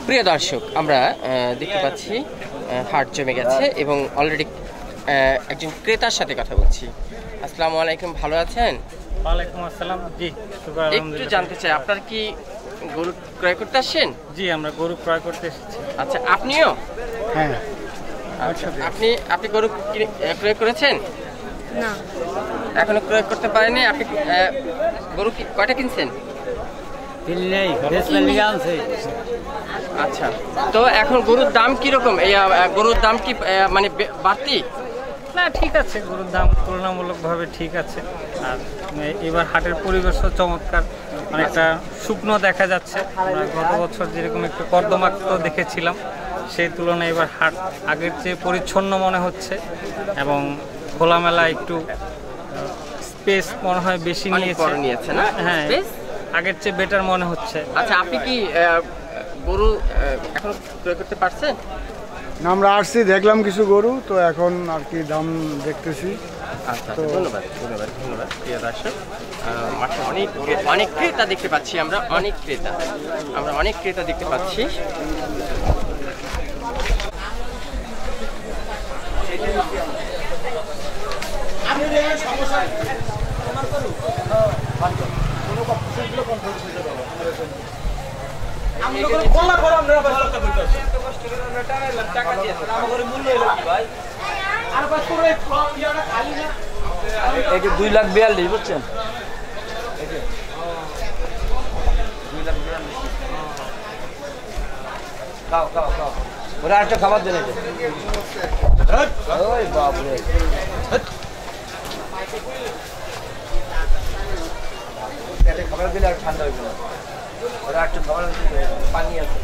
প্রিয় দর্শক, আমরা দেখতে পাচ্ছি হাট জমে গেছে এবং অলরেডি একজন ক্রেতার সাথে কথা বলছি। আসসালামু আলাইকুম, ভালো আছেন? ওয়ালাইকুম আসসালাম। জি, একটু জানতে চাই, আপনার কি গরু ক্রয় করতে আসছেন? জি, আমরা গরু ক্রয় করতে এসেছি। আচ্ছা, আপনিও? হ্যাঁ। আচ্ছা, আপনি গরু ক্রয় করেছেন? না, এখনো ক্রয় করতে পারেনি। আপনি গরু কয়টা কিনছেন? আচ্ছা, তো এখন গরুর দাম কিরকম? এই গরুর দাম কি মানে বাড়তি? না, ঠিক আছে, গরুর দাম তুলনামূলকভাবে ঠিক আছে। আর এবার হাটের পরিবেশও চমৎকার, অনেকটা শুকনো দেখা যাচ্ছে। আমরা গত বছর যেরকম একটু কর্দমাক্ত দেখেছিলাম, সেই তুলনায় এবার হাট আগের চেয়ে পরিচ্ছন্ন মনে হচ্ছে এবং খোলামেলা একটু স্পেস মনে হয় বেশি নিয়েছে না? হ্যাঁ, আগের চেয়ে বেটার মনে হচ্ছে। আচ্ছা, আপনি কি গরু এখন ক্রয় করতে পারছেন? আমরা আসছি, দেখলাম কিছু গরু, তো এখন আর কি দাম দেখতেছি। আচ্ছা, ধন্যবাদ ধন্যবাদ ধন্যবাদ। প্রিয় দর্শক, মাঠে অনেক ক্রেতা দেখতে পাচ্ছি, আমরা অনেক ক্রেতা দেখতে পাচ্ছি। এটা 2,42,000 বুঝছেন? ওরা একটা খাবার দেন। ওই বাপরে, খাবার দিলে আর ঠান্ডা হইবে না। ওরা একটা খাবার, পানি আছে।